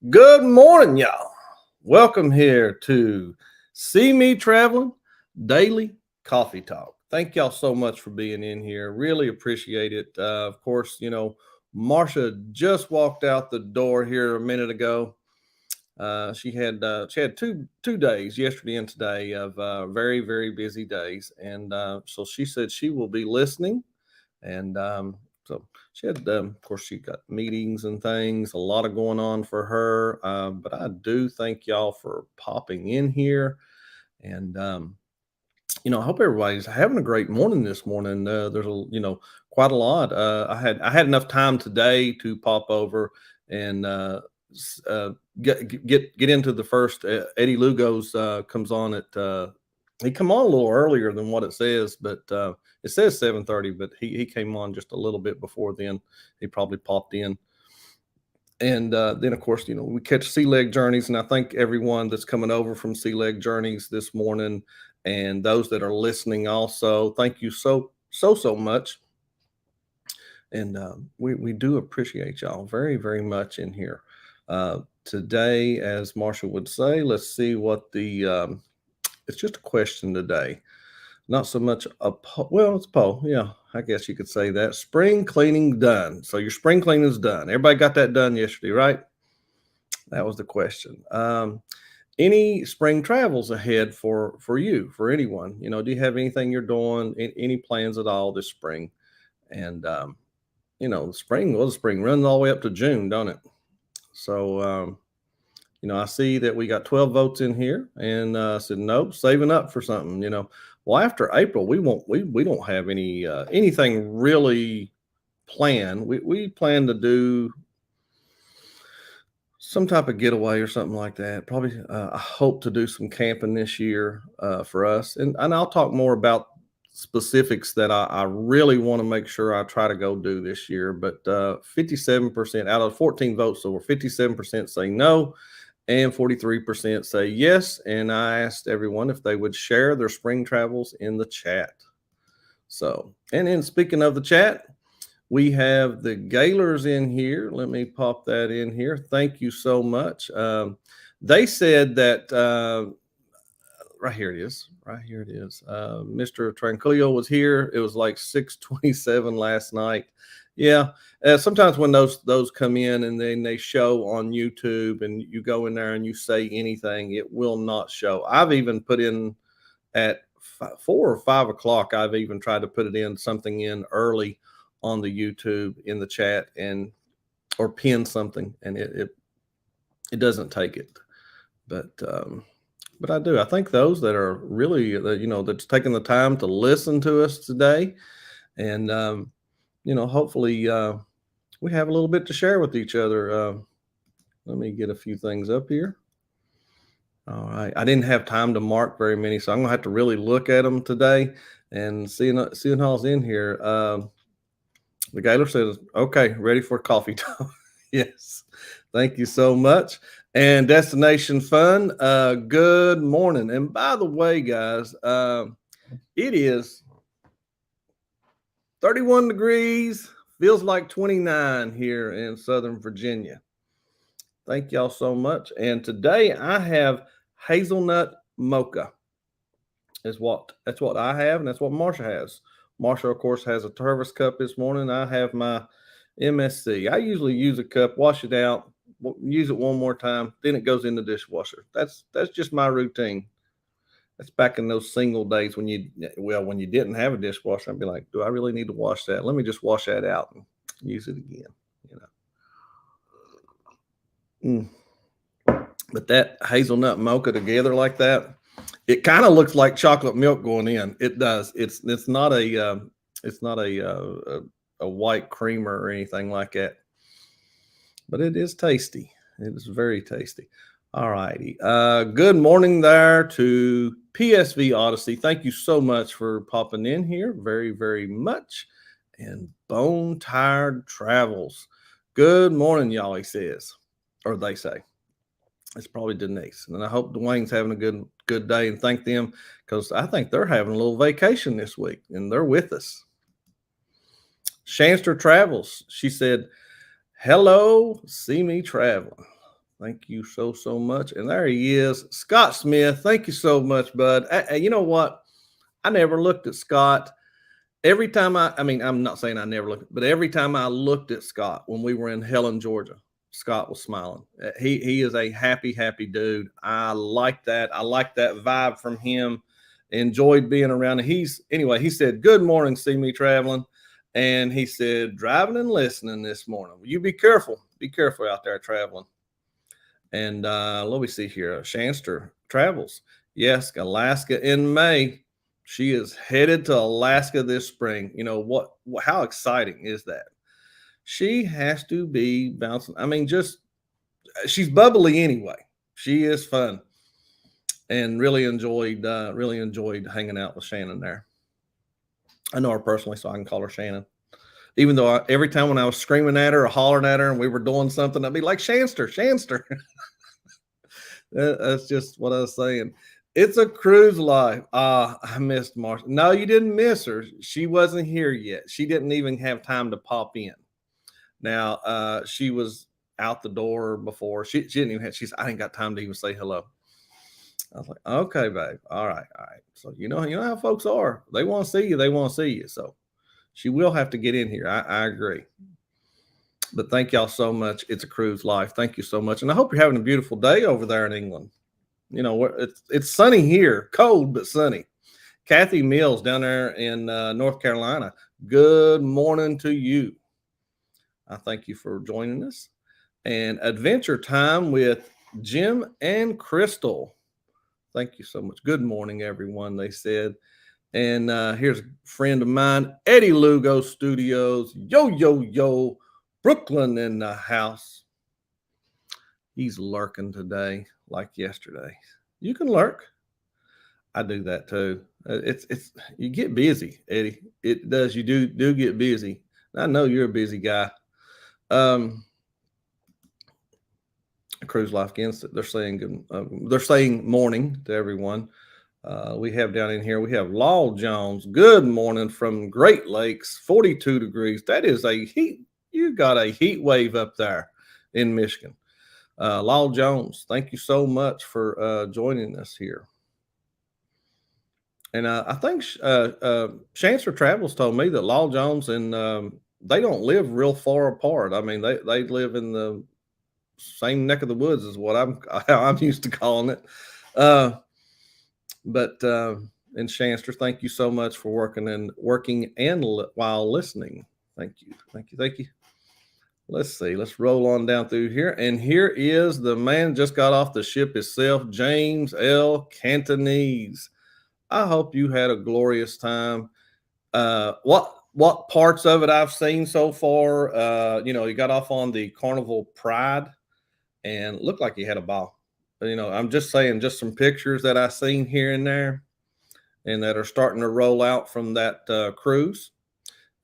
Good morning, y'all. Welcome here to CME Traveling Daily Coffee Talk. Thank y'all so much for being in here. Really appreciate it. Of course, Marsha just walked out the door here a minute ago. She had two days, yesterday and today, of very busy days, and so she said she will be listening. And so she had, of course, she got meetings and things, a lot of going on for her. But I do thank y'all for popping in here. And, I hope everybody's having a great morning this morning. There's quite a lot. I had enough time today to pop over and get into the first. Eddie Lugo's comes on at he come on a little earlier than what it says, but it says 7:30, but he came on just a little bit before then. He probably popped in. And then, of course, we catch Sea Leg Journeys, and I thank everyone that's coming over from Sea Leg Journeys this morning, and those that are listening also. Thank you so much. And we do appreciate y'all very much in here. Today, as Marsha would say, let's see what the it's just a question today. Not so much a poll. Well, it's a poll. Yeah, I guess you could say that. Spring cleaning done. So your spring cleaning is done. Everybody got that done yesterday, right? That was the question. Any spring travels ahead for you, for anyone? Do you have anything you're doing, any plans at all this spring? And the spring runs all the way up to June, don't it? So I see that we got 12 votes in here, and said nope, saving up for something. Well, after April, we don't have anything really planned. We plan to do some type of getaway or something like that. Probably, I hope to do some camping this year for us, and I'll talk more about specifics that I really want to make sure I try to go do this year. But 57% out of 14 votes, so we're 57% say no, and 43% say yes. And I asked everyone if they would share their spring travels in the chat. So, and then speaking of the chat, we have the Gaylors in here. Let me pop that in here. Thank you so much. They said that right here it is. Mr. Tranquillo was here. It was like 6:27 last night. Yeah. Sometimes when those come in and then they show on YouTube and you go in there and you say anything, it will not show. I've even put in at 4 or 5 o'clock. I've even tried to put it in something in early on the YouTube in the chat or pin something, and it doesn't take it. But I do. I think those that are really, that's taking the time to listen to us today, and hopefully we have a little bit to share with each other. Let me get a few things up here. All right. I didn't have time to mark very many, so I'm gonna have to really look at them today and seeing who's in here. The Gaylor says, "Okay, ready for coffee talk." Yes. Thank you so much. And Destination Fun, good morning. And by the way, guys, it is 31 degrees, feels like 29 here in Southern Virginia. Thank y'all so much. And today I have hazelnut mocha. That's what I have, and that's what Marsha has. Marsha, of course, has a Tervis cup this morning. I have my MSC. I usually use a cup, wash it out, use it one more time, then it goes in the dishwasher. That's just my routine. That's back in those single days when you didn't have a dishwasher. I'd be like, do I really need to wash that? Let me just wash that out and use it again. But that hazelnut mocha together like that, it kind of looks like chocolate milk going in. It does. It's not a white creamer or anything like that, but it is tasty. It is very tasty. All righty. Good morning there to PSV Odyssey. Thank you so much for popping in here. Very much. And Bone Tired Travels. Good morning, y'all, he says, or they say. It's probably Denise. And I hope Dwayne's having a good day, and thank them, because I think they're having a little vacation this week and they're with us. Shanster Travels. She said, "Hello, CME Traveling." Thank you so much. And there he is, Scott Smith. Thank you so much, bud. You know what? I never looked at Scott. Every time I mean, I'm not saying I never looked, but every time I looked at Scott when we were in Helen, Georgia, Scott was smiling. He is a happy dude. I like that. I like that vibe from him. Enjoyed being around. Anyway, he said, "Good morning, CME Traveling." And he said, "Driving and listening this morning. You be careful. Be careful out there traveling." And let me see here. Shanster travels. Yes, Alaska in May. She is headed to Alaska this spring. You know what? How exciting is that? She has to be bouncing. I mean, just she's bubbly anyway. She is fun, and really enjoyed hanging out with Shannon there. I know her personally, so I can call her Shannon. Even though every time when I was screaming at her or hollering at her and we were doing something, I'd be like, Shanster. That's just what I was saying. It's a cruise life. I missed Marsha. No, you didn't miss her. She wasn't here yet. She didn't even have time to pop in. Now, she was out the door before. She didn't even have, I ain't got time to even say hello. I was like, okay, babe. All right. So you know how folks are. They want to see you. So she will have to get in here. I agree. But thank y'all so much. It's a cruise life. Thank you so much. And I hope you're having a beautiful day over there in England. You know, it's sunny here, cold, but sunny. Kathy Mills down there in North Carolina. Good morning to you. I thank you for joining us. And Adventure Time with Jim and Crystal. Thank you so much. Good morning, everyone, they said. And here's a friend of mine, Eddie Lugo Studios. Yo. Brooklyn in the house. He's lurking today like yesterday. You can lurk. I do that too. It's you get busy, Eddie. It does. You do get busy. I know you're a busy guy. Cruise Life again. They're saying they're saying morning to everyone. We have down in here, we have Law Jones. Good morning from Great Lakes, 42 degrees. That is a heat. You got a heat wave up there in Michigan. Law Jones, thank you so much for joining us here. And I think Chancellor Travels told me that Law Jones and they don't live real far apart. I mean, they live in the same neck of the woods is what I'm used to calling it. And Chancellor, thank you so much for working and while listening. Thank you. Let's see. Let's roll on down through here. And here is the man just got off the ship himself, James L. Cantonese. I hope you had a glorious time. What parts of it I've seen so far, you got off on the Carnival Pride and looked like you had a ball. I'm just saying, just some pictures that I've seen here and there and that are starting to roll out from that cruise.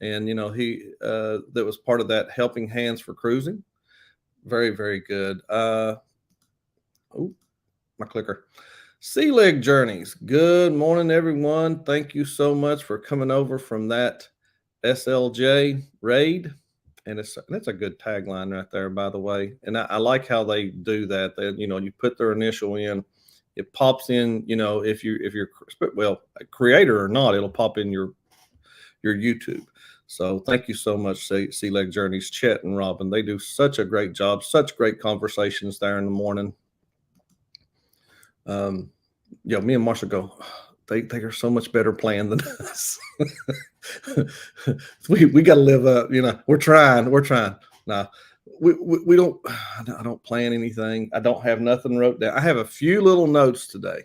And, he that was part of that Helping Hands for Cruising. Very, very good. My clicker. Sea Leg Journeys. Good morning, everyone. Thank you so much for coming over from that SLJ raid. And that's a good tagline right there, by the way. And I like how they do that. You put their initial in, it pops in, if you're a creator or not, it'll pop in your YouTube. So thank you so much, Sea Leg Journeys, Chet and Robin. They do such a great job, such great conversations there in the morning. Me and Marsha go, they are so much better planned than us. we got to live up, we're trying. Nah, we don't, I don't plan anything. I don't have nothing wrote down. I have a few little notes today.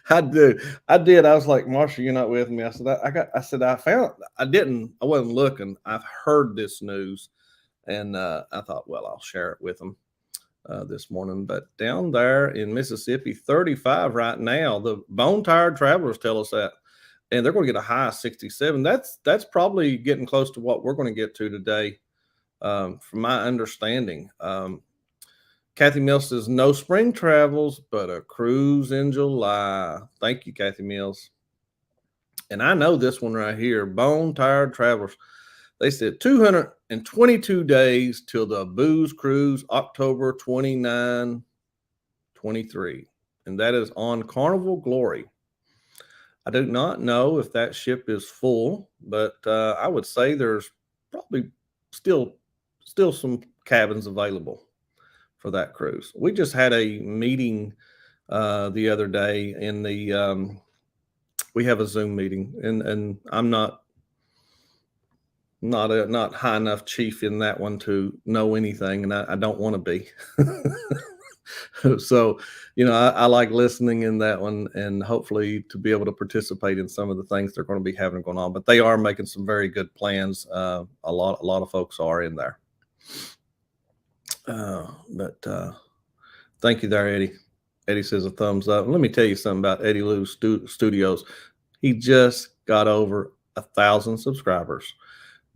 I did. I was like, Marsha, you're not with me. I said, I wasn't looking. I've heard this news and I thought, well, I'll share it with them this morning. But down there in Mississippi, 35 right now, the bone tired travelers tell us that, and they're going to get a high of 67. That's probably getting close to what we're going to get to today. From my understanding, Kathy Mills says, no spring travels, but a cruise in July. Thank you, Kathy Mills. And I know this one right here, Bone Tired Travelers. They said 222 days till the booze cruise, October 29, 23. And that is on Carnival Glory. I do not know if that ship is full, but I would say there's probably still some cabins available for that cruise. We just had a meeting the other day in the we have a Zoom meeting, and I'm not high enough chief in that one to know anything, and I don't want to be. So, I like listening in that one, and hopefully to be able to participate in some of the things they're going to be having going on. But they are making some very good plans. A lot of folks are in there. But thank you there, Eddie. Eddie says a thumbs up. Let me tell you something about Eddie Lou Studios. He just got over 1,000 subscribers.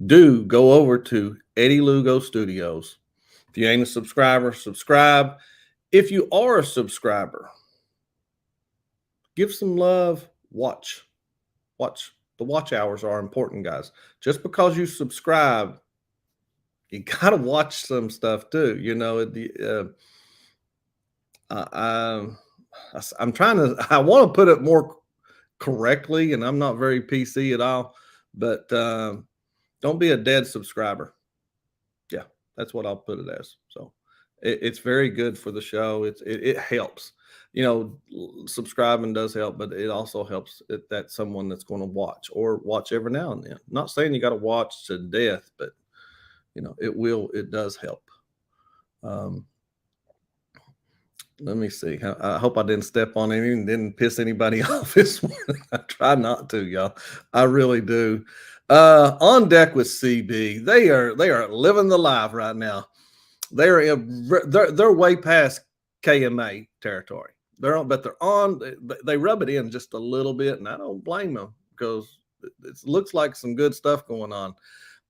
Do go over to Eddie Lugo Studios. If you ain't a subscriber, subscribe. If you are a subscriber, give some love. Watch. The watch hours are important, guys. Just because you subscribe, you gotta watch some stuff too. I'm trying to. I want to put it more correctly, and I'm not very PC at all. But don't be a dead subscriber. Yeah, that's what I'll put it as. So it's very good for the show. It helps. Subscribing does help, but it also helps that someone that's going to watch every now and then. Not saying you got to watch to death, but it does help. Let me see. I hope I didn't step on any and didn't piss anybody off this morning. I try not to, y'all. I really do. On deck with CB. They are living the life right now. They're way past KMA territory. They rub it in just a little bit, and I don't blame them because it looks like some good stuff going on.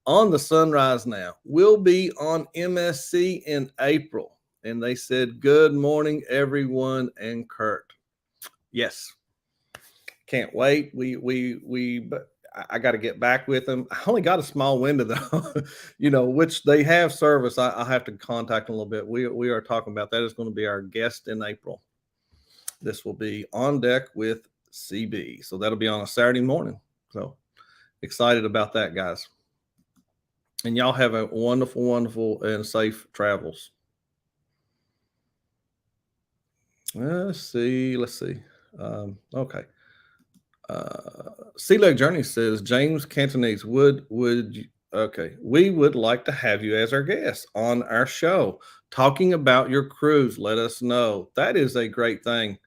On the Sunrise now. We'll be on MSC in April. And they said, good morning, everyone, and Curt. Yes. Can't wait. I got to get back with them. I only got a small window though, which they have service. I'll have to contact them a little bit. We are talking about that is going to be our guest in April. This will be on deck with CB. So that'll be on a Saturday morning. So excited about that, guys. And y'all have a wonderful, wonderful and safe travels. Let's see. Okay. Sea Leg Journey says, James Cantonese, we would like to have you as our guest on our show, talking about your cruise. Let us know. That is a great thing.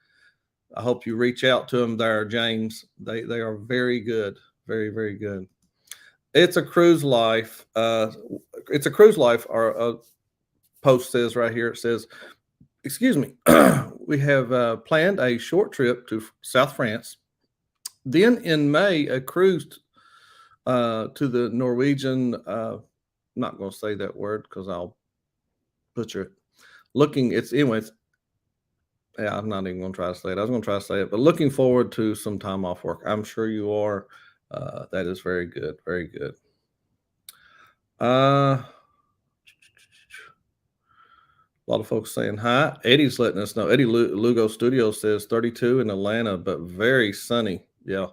I hope you reach out to them there, James. They are very good. Very, very good. It's a cruise life. It's a cruise life. Our post says right here, it says, excuse me, we have planned a short trip to South France. Then in May, a cruise to the Norwegian, I'm not going to say that word because I'll butcher it. Yeah, I'm not even going to try to say it. I was going to try to say it, but looking forward to some time off work. I'm sure you are. That is very good. Very good. A lot of folks saying hi. Eddie's letting us know. Eddie Lugo Studio says 32 in Atlanta, but very sunny. Yeah.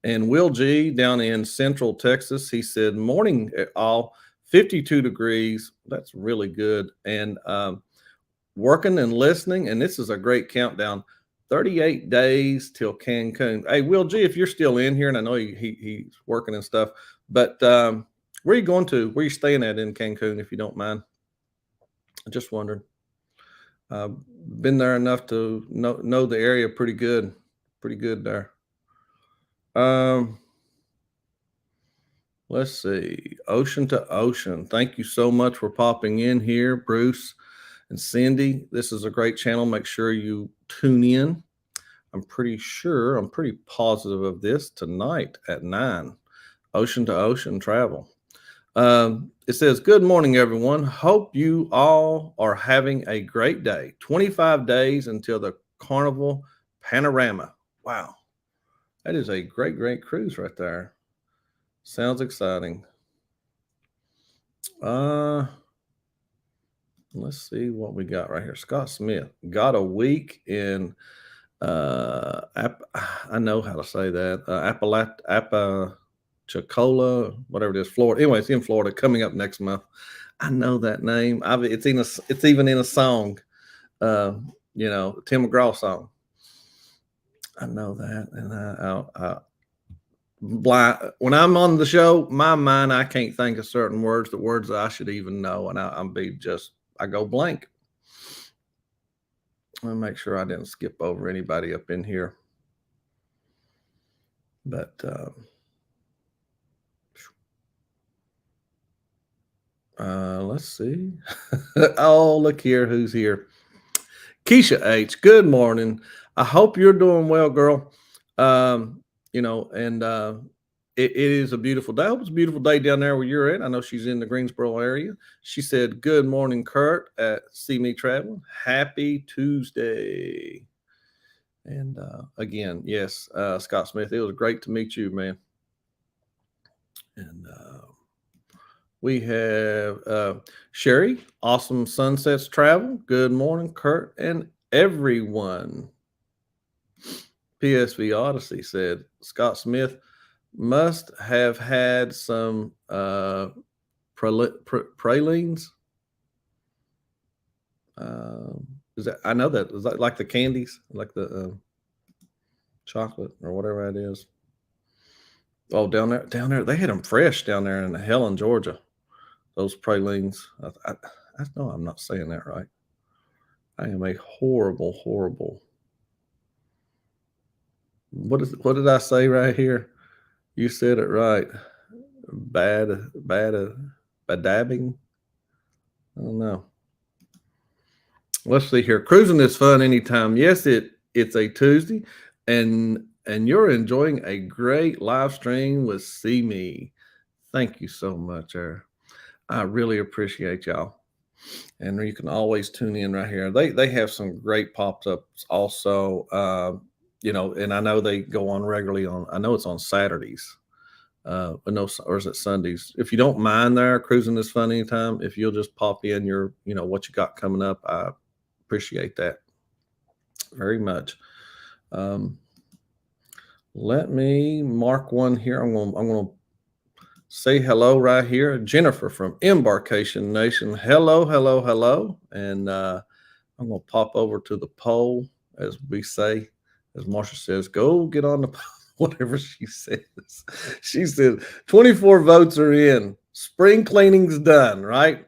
And Will G down in Central Texas, he said, morning all, 52 degrees. That's really good. And working and listening. And this is a great countdown. 38 days till Cancun. Hey, Will G, if you're still in here, and I know he's working and stuff, but where are you going to? Where are you staying at in Cancun, if you don't mind? I just wondered. Been there enough to know the area pretty good there. Let's see. Ocean to Ocean. Thank you so much for popping in here, Bruce and Cindy. This is a great channel. Make sure you tune in. I'm pretty positive of this tonight at 9. Ocean to Ocean Travel. It says, good morning, everyone. Hope you all are having a great day. 25 days until the Carnival Panorama. Wow. That is a great, great cruise right there. Sounds exciting. Let's see what we got right here. Scott Smith got a week in I know how to say that. Apalachicola, whatever it is, Florida. Anyway, it's in Florida coming up next month. I know that name. It's even in a song. Tim McGraw song. I know that, and when I'm on the show, my mind, I can't think of certain words, the words that I should even know, and I go blank. Let me make sure I didn't skip over anybody up in here. But let's see. Oh, look here, who's here? Keisha H. Good morning. I hope you're doing well, girl. It is a beautiful day. I hope it's a beautiful day down there where you're at. I know she's in the Greensboro area. She said, "Good morning, Curt at CME Traveling. Happy Tuesday." And again, yes, Scott Smith, it was great to meet you, man. And we have Sherry, Awesome Sunsets Travel. Good morning, Curt and everyone. PSV Odyssey said, Scott Smith must have had some pralines. I know that is that like the candies, like the chocolate or whatever that is. Oh, down there, they had them fresh down there in Helen, Georgia. Those pralines. I know I'm not saying that right. I am a horrible. What did I say right here? You said it right. Badabbing. I don't know. Let's see here. Cruising is fun anytime. Yes, it's a Tuesday, and you're enjoying a great live stream with CME. Thank you so much, I really appreciate y'all. And you can always tune in right here. They have some great pop-ups also. And I know they go on regularly I know it's on Saturdays. But no, or is it Sundays? If you don't mind there, Cruising is fun anytime. If you'll just pop in what you got coming up, I appreciate that very much. Let me mark one here. I'm going to say hello right here. Jennifer from Embarkation Nation. Hello. And I'm going to pop over to the poll, as we say, as Marsha says, go get on the poll, whatever she says. She said 24 votes are in. Spring cleaning's done, right?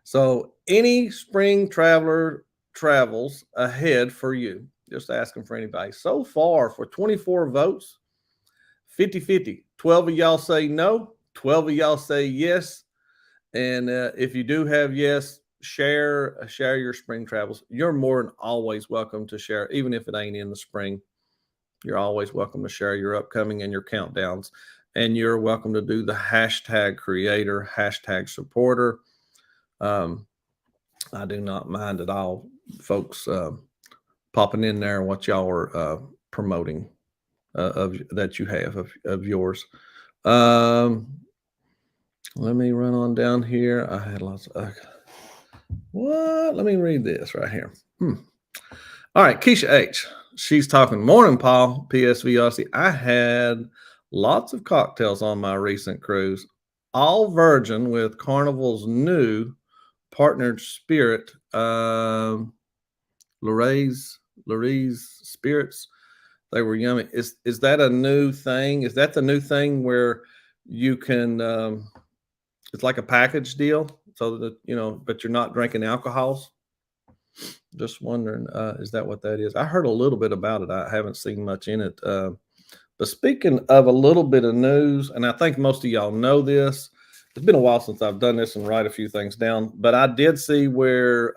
So any spring traveler travels ahead for you. Just asking for anybody. So far, for 24 votes, 50-50. 12 of y'all say no. 12 of y'all say yes. And if you do have yes, share your spring travels. You're more than always welcome to share, even if it ain't in the spring. You're always welcome to share your upcoming and your countdowns. And you're welcome to do the hashtag creator, hashtag supporter. I do not mind at all, folks, popping in there what y'all are promoting that you have of yours. Let me run on down here. I had lots of what? Let me read this right here. All right, Keisha H. She's talking. Morning, Paul. PSV Aussie. I had lots of cocktails on my recent cruise, all virgin with Carnival's new partnered spirit, Lorraine's spirits. They were yummy. Is that a new thing? Is that the new thing where you can? It's like a package deal, so that but you're not drinking alcohols. Just wondering, is that what that is? I heard a little bit about it. I haven't seen much in it. But speaking of a little bit of news, and I think most of y'all know this. It's been a while since I've done this and write a few things down, but I did see where,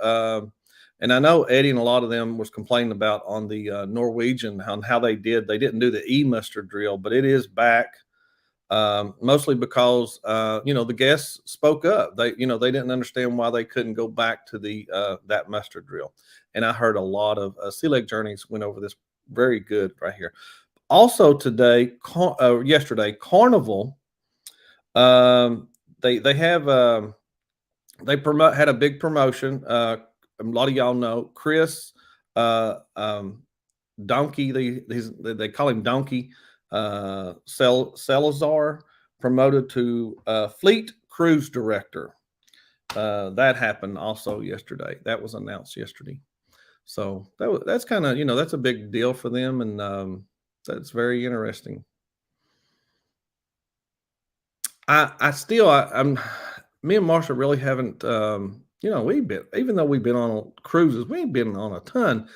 and I know Eddie and a lot of them was complaining about on the Norwegian on how they didn't do the e-muster drill, but it is back. Mostly because the guests spoke up. They didn't understand why they couldn't go back to the that muster drill. And I heard a lot of Sea Lake Journeys went over this very good right here. Also yesterday, Carnival, they have They had a big promotion. A lot of y'all know Chris uh, um, Donkey. They call him Donkey. Salazar promoted to Fleet Cruise Director. That happened also yesterday. That was announced yesterday. So that's kind of, that's a big deal for them, and that's very interesting. I'm me and Marsha really haven't, we've been, even though we've been on cruises, we ain't been on a ton.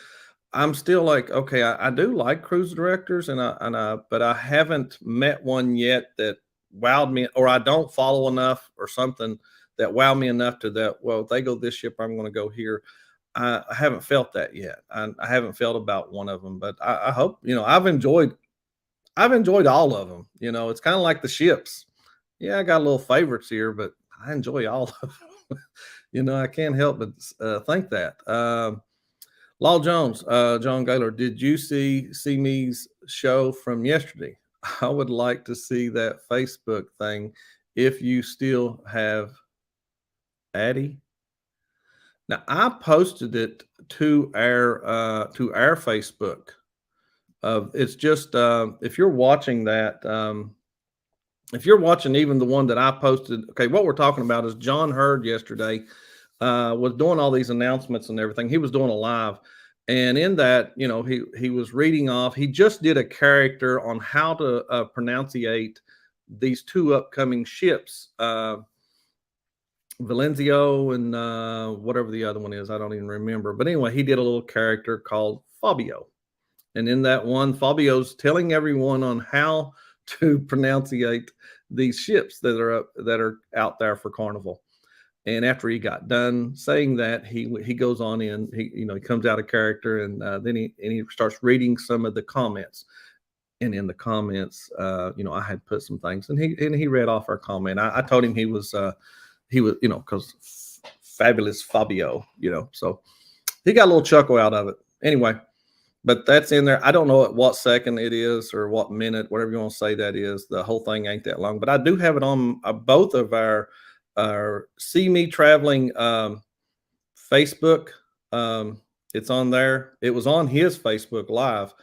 I'm still like, okay, I do like cruise directors, but I haven't met one yet that wowed me, or I don't follow enough or something that wow me enough to that. Well, if they go this ship, I'm going to go here. I haven't felt that yet. I haven't felt about one of them, but I hope, I've enjoyed all of them. It's kind of like the ships. Yeah, I got little favorites here, but I enjoy all of them. I can't help but think that. Law Jones, John Gaylor, did you see CME's show from yesterday? I would like to see that Facebook thing if you still have Addie. Now I posted it to our Facebook. It's just if you're watching that, if you're watching even the one that I posted, okay, what we're talking about is John Hurd yesterday was doing all these announcements and everything. He was doing a live, and in that, he was reading off. He just did a character on how to pronunciate these two upcoming ships, Valenzio and whatever the other one is. I don't even remember. But anyway, he did a little character called Fabio, and in that one, Fabio's telling everyone on how to pronunciate these ships that are out there for Carnival. And after he got done saying that, he goes on in. He comes out of character, and then he starts reading some of the comments. And in the comments, I had put some things, and he read off our comment. I told him he was because fabulous Fabio, so he got a little chuckle out of it. Anyway, but that's in there. I don't know at what second it is or what minute, whatever you want to say that is. The whole thing ain't that long, but I do have it on both of our CME Traveling Facebook. It's on there. It was on his Facebook Live,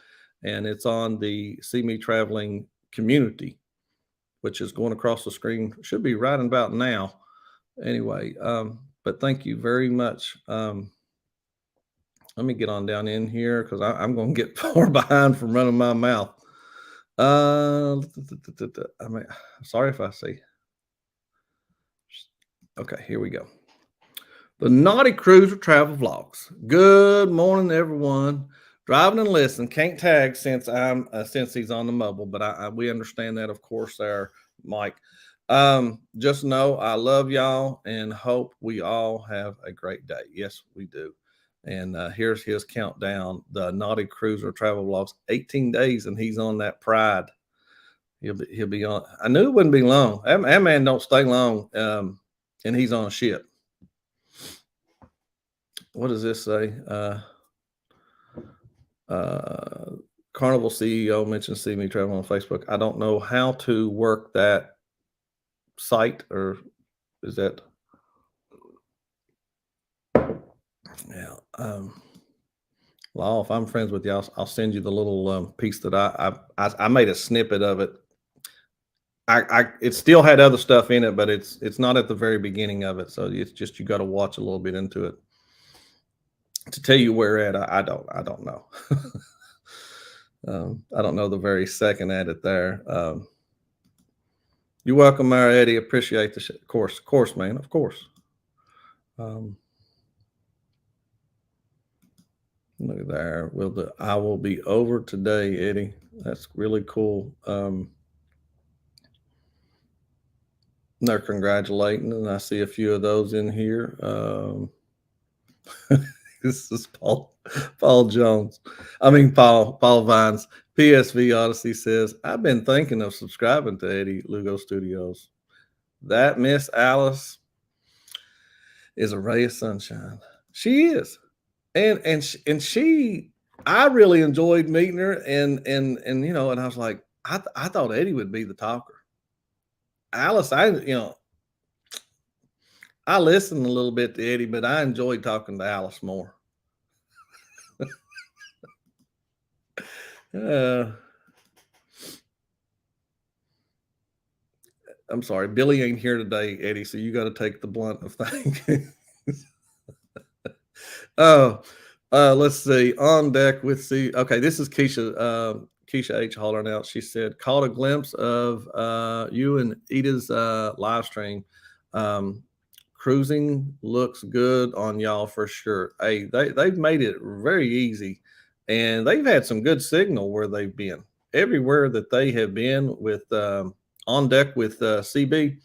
and it's on the CME Traveling community, which is going across the screen. Should be right about now. Anyway, but thank you very much. Let me get on down in here because I'm going to get far behind from running my mouth. Sorry if I see. Okay, here we go. The Naughty Cruiser Travel Vlogs. Good morning, everyone. Driving and listening. Can't tag since he's on the mobile, but we understand that, of course, there, Mike. Just know I love y'all and hope we all have a great day. Yes, we do. And here's his countdown. The Naughty Cruiser Travel Vlogs. 18 days, and he's on that Pride. He'll be on. I knew it wouldn't be long. That man don't stay long. And he's on a ship. What does this say? Carnival CEO mentioned CME Traveling on Facebook. I don't know how to work that site, or is that? Yeah. Well, if I'm friends with you, I'll send you the little piece that I made a snippet of it. It still had other stuff in it, but it's not at the very beginning of it. So it's just, you got to watch a little bit into it to tell you where at. I don't know. I don't know the very second at it there. You're welcome, Mara Eddie. Appreciate the of course, man, of course. Look at there. I will be over today, Eddie. That's really cool. They're congratulating, and I see a few of those in here. This is Paul Jones. I mean, Paul Vines. PSV Odyssey says, I've been thinking of subscribing to Eddie Lugo Studios. That Miss Alice is a ray of sunshine. She is. And she I really enjoyed meeting her, and I was like, I thought Eddie would be the talker. Alice, I I listen a little bit to Eddie, but I enjoy talking to Alice more. Uh, I'm sorry, Billy ain't here today, Eddie, so you got to take the blunt of things. Oh, let's see. On deck with C. Okay, this is Keisha. Keisha H. hollering out. She said, "Caught a glimpse of you and Ida's live stream. Um, Cruising looks good on y'all for sure. Hey, they've made it very easy, and they've had some good signal where they've been. Everywhere that they have been with on deck with CB,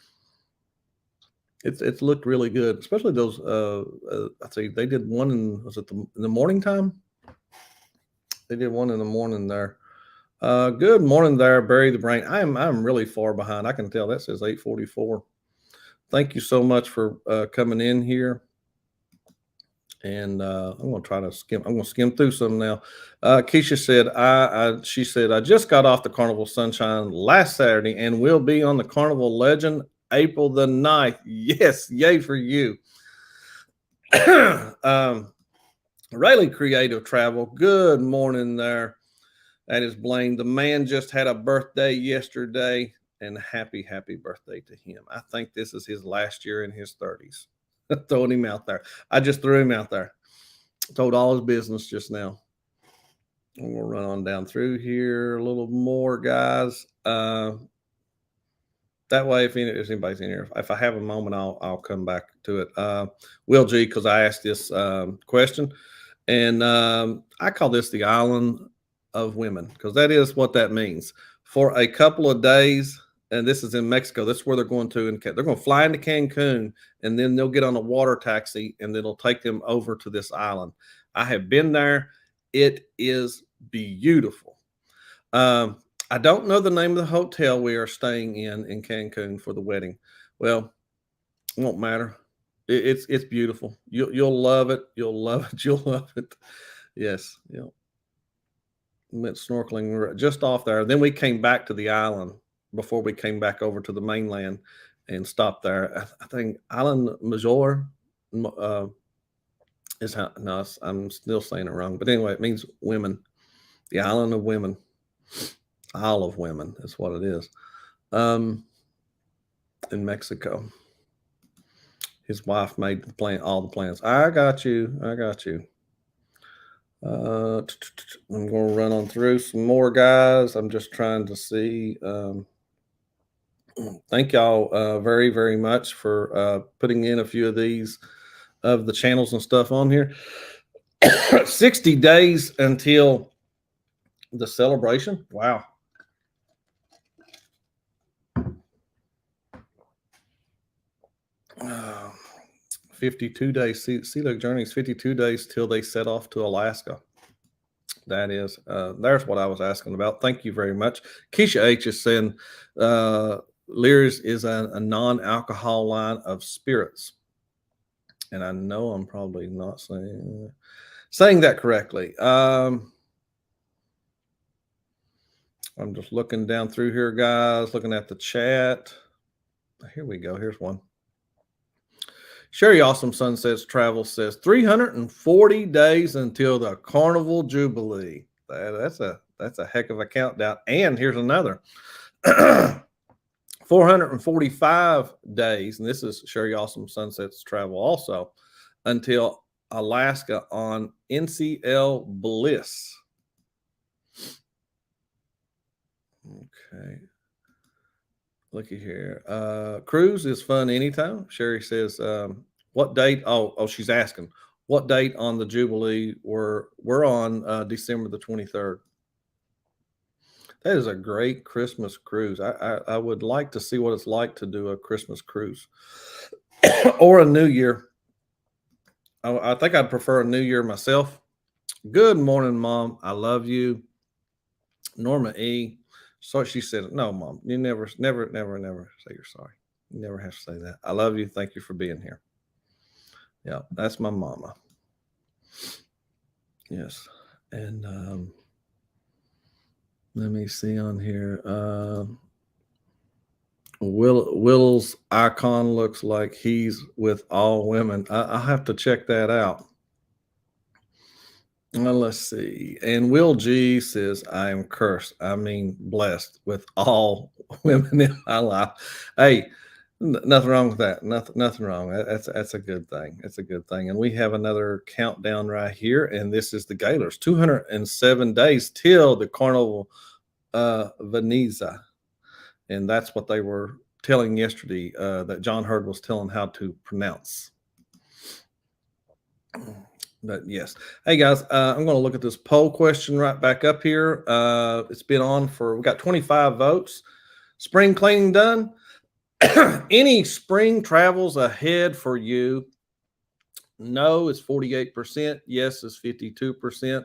it's looked really good, especially those. I think they did one in was it in the morning time? They did one in the morning there. Good morning there, Barry the Brain. I'm really far behind. I can tell that says 8:44. Thank you so much for coming in here. And I'm going to try to skim. I'm going to skim through some now. Keisha said, she said, I just got off the Carnival Sunshine last Saturday and will be on the Carnival Legend April the 9th. Yes, yay for you. Rayleigh Creative Travel. Good morning there. That is Blaine. The man just had a birthday yesterday, and happy birthday to him. I think this is his last year in his 30s. Throwing him out there. I just threw him out there. Told all his business just now. I'm going to run on down through here a little more, guys. That way, if anybody's in here, if I have a moment, I'll come back to it. Will G, because I asked this question, and I call this the island of women, because that is what that means. For a couple of days, and this is in Mexico. This is where they're going to, and they're going to fly into Cancun, and then they'll get on a water taxi, and it'll take them over to this island. I have been there. It is beautiful. I don't know the name of the hotel we are staying in Cancun for the wedding. Well, it won't matter. It's beautiful. You'll love it. You'll love it. You'll love it. Yes. Went snorkeling just off there. Then we came back to the island before we came back over to the mainland and stopped there. I think Island Major is how. No, I'm still saying it wrong. But anyway, it means women. The island of women. Isle of Women is what it is. In Mexico. His wife made all the plans. I got you. I'm going to run on through some more, guys. I'm just trying to see. Thank y'all very, very much for putting in a few of these of the channels and stuff on here. 60 days until the celebration. Wow. 52 days. Sea Look Journeys, 52 days till they set off to Alaska. That is, there's what I was asking about. Thank you very much. Keisha H is saying Lear's is a non-alcohol line of spirits. And I know I'm probably not saying that correctly. I'm just looking down through here, guys, looking at the chat. Here we go. Here's one. Sherry Awesome Sunsets Travel says 340 days until the Carnival Jubilee. That's a heck of a countdown. And here's another 445 days, and this is Sherry Awesome Sunsets Travel also, until Alaska on NCL Bliss. Okay. Looky here. Cruise is fun anytime. Sherry says, what date? Oh, she's asking what date on the Jubilee we're on December the 23rd. That is a great Christmas cruise. I would like to see what it's like to do a Christmas cruise or a New Year. I think I'd prefer a New Year myself. Good morning, Mom. I love you. Norma E. So she said, no, Mom, you never say you're sorry. You never have to say that. I love you. Thank you for being here. Yeah, that's my mama. Yes. And let me see on here. Will's icon looks like he's with all women. I'll have to check that out. Let's see. And Will G says, I am cursed. I mean, blessed with all women in my life. Hey, nothing wrong with that. Nothing wrong. That's a good thing. It's a good thing. And we have another countdown right here. And this is the Gaylors. 207 days till the Carnival Veneza. And that's what they were telling yesterday, that John Hurd was telling how to pronounce. But yes. Hey guys, I'm going to look at this poll question right back up here. It's been on we got 25 votes. Spring cleaning done. Any spring travels ahead for you? No is 48%. Yes is 52%.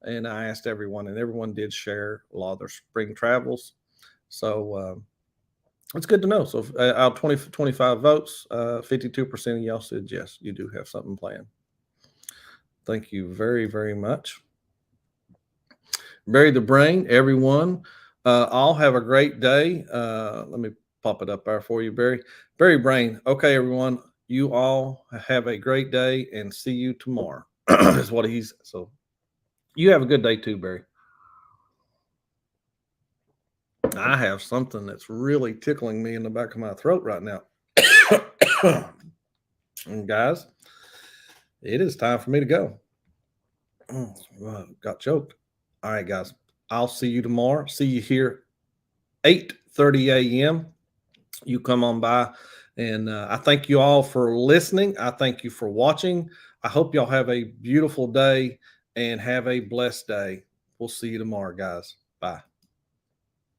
And I asked everyone, and everyone did share a lot of their spring travels. So it's good to know. So out of 25 votes, 52% of y'all said yes, you do have something planned. Thank you very, very much. Barry the Brain, everyone. All have a great day. Let me pop it up there for you, Barry. Barry Brain. Okay, everyone. You all have a great day and see you tomorrow. Is what he's. So you have a good day too, Barry. I have something that's really tickling me in the back of my throat right now. And guys, it is time for me to go. Got choked. All right, guys. I'll see you tomorrow. See you here 8:30 a.m. You come on by. And I thank you all for listening. I thank you for watching. I hope y'all have a beautiful day and have a blessed day. We'll see you tomorrow, guys. Bye.